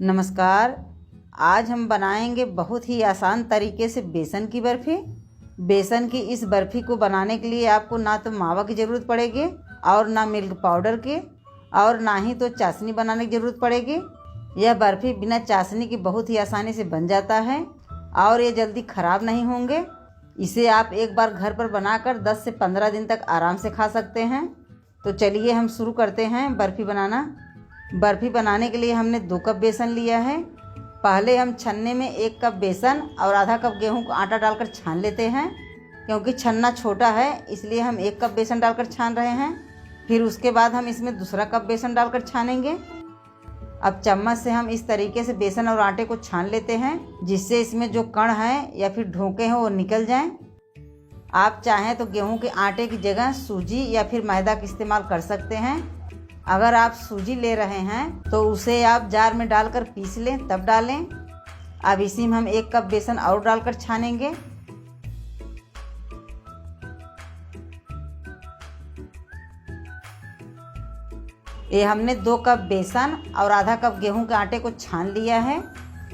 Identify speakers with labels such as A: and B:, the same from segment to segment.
A: नमस्कार। आज हम बनाएंगे बहुत ही आसान तरीके से बेसन की बर्फ़ी। बेसन की इस बर्फ़ी को बनाने के लिए आपको ना तो मावा की ज़रूरत पड़ेगी और ना मिल्क पाउडर की और ना ही तो चाशनी बनाने की ज़रूरत पड़ेगी। यह बर्फ़ी बिना चाशनी की बहुत ही आसानी से बन जाता है और ये जल्दी ख़राब नहीं होंगे। इसे आप एक बार घर पर बनाकर 10 से 15 दिन तक आराम से खा सकते हैं। तो चलिए हम शुरू करते हैं बर्फ़ी बनाना। बर्फ़ी बनाने के लिए हमने 2 कप बेसन लिया है। पहले हम छन्ने में 1 कप बेसन और आधा कप गेहूं का आटा डालकर छान लेते हैं। क्योंकि छन्ना छोटा है इसलिए हम 1 कप बेसन डालकर छान रहे हैं। फिर उसके बाद हम इसमें दूसरा कप बेसन डालकर छानेंगे। अब चम्मच से हम इस तरीके से बेसन और आटे को छान लेते हैं जिससे इसमें जो कण हैं या फिर ढोके हैं वो निकल जाएं। आप चाहें तो गेहूं के आटे की जगह सूजी या फिर मैदा का इस्तेमाल कर सकते हैं। अगर आप सूजी ले रहे हैं तो उसे आप जार में डालकर पीस लें तब डालें। अब इसी में हम 1 कप बेसन और डालकर छानेंगे। ये हमने 2 कप बेसन और आधा कप गेहूं के आटे को छान लिया है।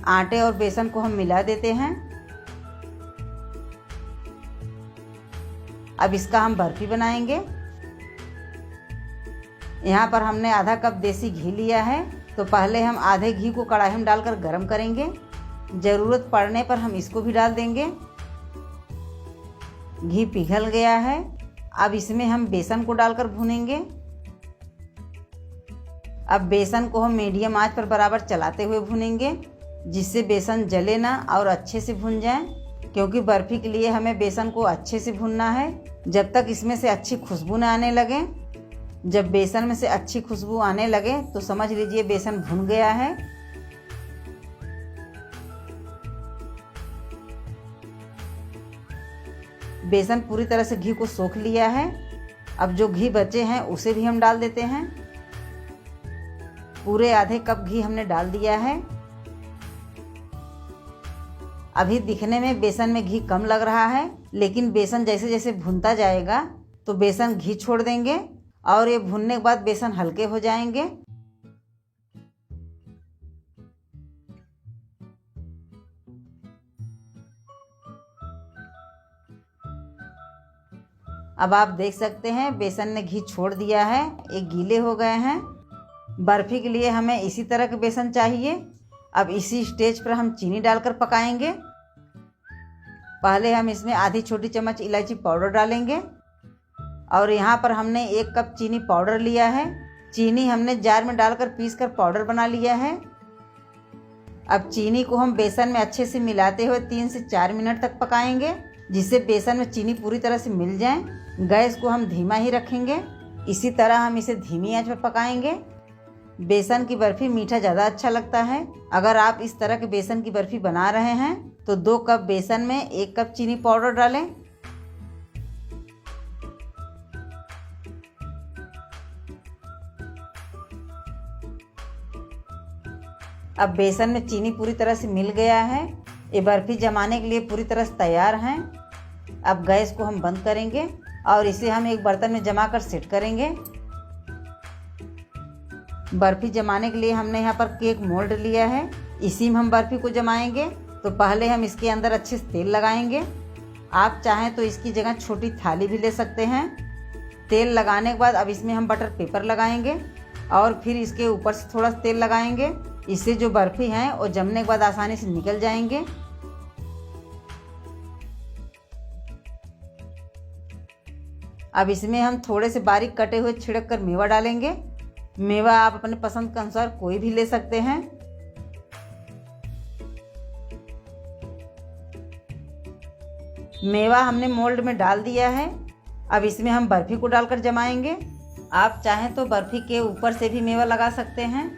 A: आटे और बेसन को हम मिला देते हैं। अब इसका हम बर्फ़ी बनाएंगे। यहाँ पर हमने आधा कप देसी घी लिया है। तो पहले हम आधे घी को कढ़ाई में डालकर गरम करेंगे। ज़रूरत पड़ने पर हम इसको भी डाल देंगे। घी पिघल गया है। अब इसमें हम बेसन को डालकर भूनेंगे। अब बेसन को हम मीडियम आंच पर बराबर चलाते हुए भूनेंगे जिससे बेसन जले ना और अच्छे से भुन जाए। क्योंकि बर्फ़ी के लिए हमें बेसन को अच्छे से भूनना है जब तक इसमें से अच्छी खुशबू न आने लगे। जब बेसन में से अच्छी खुशबू आने लगे तो समझ लीजिए बेसन भुन गया है। बेसन पूरी तरह से घी को सोख लिया है। अब जो घी बचे हैं उसे भी हम डाल देते हैं। पूरे आधे कप घी हमने डाल दिया है। अभी दिखने में बेसन में घी कम लग रहा है लेकिन बेसन जैसे जैसे भुनता जाएगा तो बेसन घी छोड़ देंगे और ये भुनने के बाद बेसन हल्के हो जाएंगे। अब आप देख सकते हैं बेसन ने घी छोड़ दिया है, ये गीले हो गए हैं। बर्फ़ी के लिए हमें इसी तरह के बेसन चाहिए। अब इसी स्टेज पर हम चीनी डालकर पकाएंगे। पहले हम इसमें आधी छोटी चम्मच इलायची पाउडर डालेंगे और यहाँ पर हमने 1 कप चीनी पाउडर लिया है। चीनी हमने जार में डालकर पीसकर पाउडर बना लिया है। अब चीनी को हम बेसन में अच्छे से मिलाते हुए 3 से 4 मिनट तक पकाएंगे जिससे बेसन में चीनी पूरी तरह से मिल जाए। गैस को हम धीमा ही रखेंगे। इसी तरह हम इसे धीमी आंच पर पकाएंगे। बेसन की बर्फ़ी मीठा ज़्यादा अच्छा लगता है। अगर आप इस तरह के बेसन की बर्फ़ी बना रहे हैं तो 2 कप बेसन में 1 कप चीनी पाउडर डालें। अब बेसन में चीनी पूरी तरह से मिल गया है। ये बर्फ़ी जमाने के लिए पूरी तरह से तैयार हैं। अब गैस को हम बंद करेंगे और इसे हम एक बर्तन में जमा कर सेट करेंगे। बर्फ़ी जमाने के लिए हमने यहाँ पर केक मोल्ड लिया है। इसी में हम बर्फ़ी को जमाएंगे। तो पहले हम इसके अंदर अच्छे से तेल लगाएंगे। आप चाहें तो इसकी जगह छोटी थाली भी ले सकते हैं। तेल लगाने के बाद अब इसमें हम बटर पेपर लगाएंगे और फिर इसके ऊपर से थोड़ा सा तेल लगाएंगे। इससे जो बर्फ़ी हैं वो जमने के बाद आसानी से निकल जाएंगे। अब इसमें हम थोड़े से बारीक कटे हुए छिड़क कर मेवा डालेंगे। मेवा आप अपने पसंद के अनुसार कोई भी ले सकते हैं। मेवा हमने मोल्ड में डाल दिया है। अब इसमें हम बर्फ़ी को डालकर जमाएंगे। आप चाहें तो बर्फ़ी के ऊपर से भी मेवा लगा सकते हैं।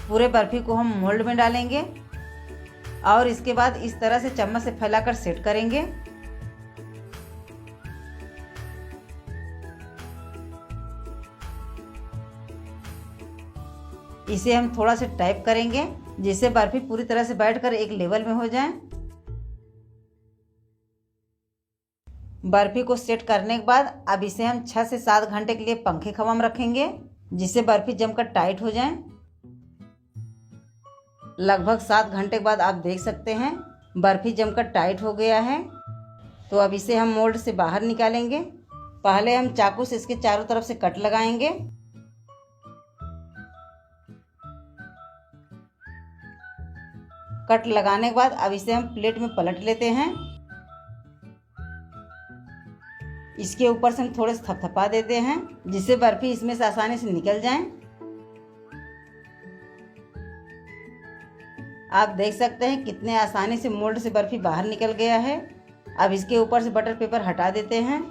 A: पूरे बर्फ़ी को हम मोल्ड में डालेंगे और इसके बाद इस तरह से चम्मच से फैलाकर सेट करेंगे। इसे हम थोड़ा सा टैप करेंगे जिससे बर्फ़ी पूरी तरह से बैठकर एक लेवल में हो जाए। बर्फ़ी को सेट करने के बाद अब इसे हम 6 से 7 घंटे के लिए पंखे की हवा में रखेंगे जिससे बर्फ़ी जमकर टाइट हो जाए। लगभग 7 घंटे बाद आप देख सकते हैं बर्फ़ी जमकर टाइट हो गया है। तो अब इसे हम मोल्ड से बाहर निकालेंगे। पहले हम चाकू से इसके चारों तरफ से कट लगाएंगे। कट लगाने के बाद अब इसे हम प्लेट में पलट लेते हैं। इसके ऊपर से हम थोड़े से थपथपा देते हैं जिससे बर्फ़ी इसमें से आसानी से निकल जाए। आप देख सकते हैं कितने आसानी से मोल्ड से बर्फ़ी बाहर निकल गया है। अब इसके ऊपर से बटर पेपर हटा देते हैं।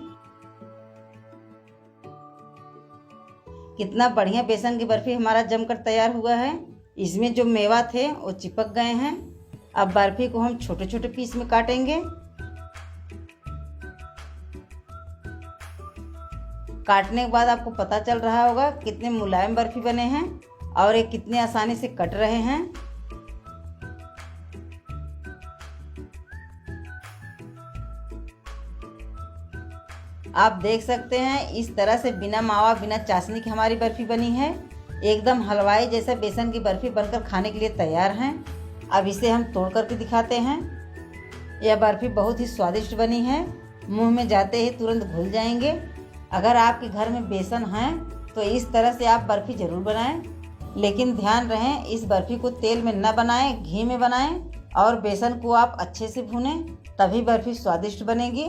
A: कितना बढ़िया बेसन की बर्फ़ी हमारा जमकर तैयार हुआ है। इसमें जो मेवा थे वो चिपक गए हैं। अब बर्फ़ी को हम छोटे छोटे पीस में काटेंगे। काटने के बाद आपको पता चल रहा होगा कितने मुलायम बर्फ़ी बने हैं और ये कितने आसानी से कट रहे हैं। आप देख सकते हैं इस तरह से बिना मावा बिना चाशनी की हमारी बर्फ़ी बनी है। एकदम हलवाई जैसा बेसन की बर्फ़ी बनकर खाने के लिए तैयार हैं। अब इसे हम तोड़ करके दिखाते हैं। यह बर्फ़ी बहुत ही स्वादिष्ट बनी है। मुंह में जाते ही तुरंत घुल जाएंगे। अगर आपके घर में बेसन है तो इस तरह से आप बर्फ़ी ज़रूर बनाएं। लेकिन ध्यान रहे इस बर्फ़ी को तेल में न बनाएं, घी में बनाएं और बेसन को आप अच्छे से भूनें, तभी बर्फ़ी स्वादिष्ट बनेगी।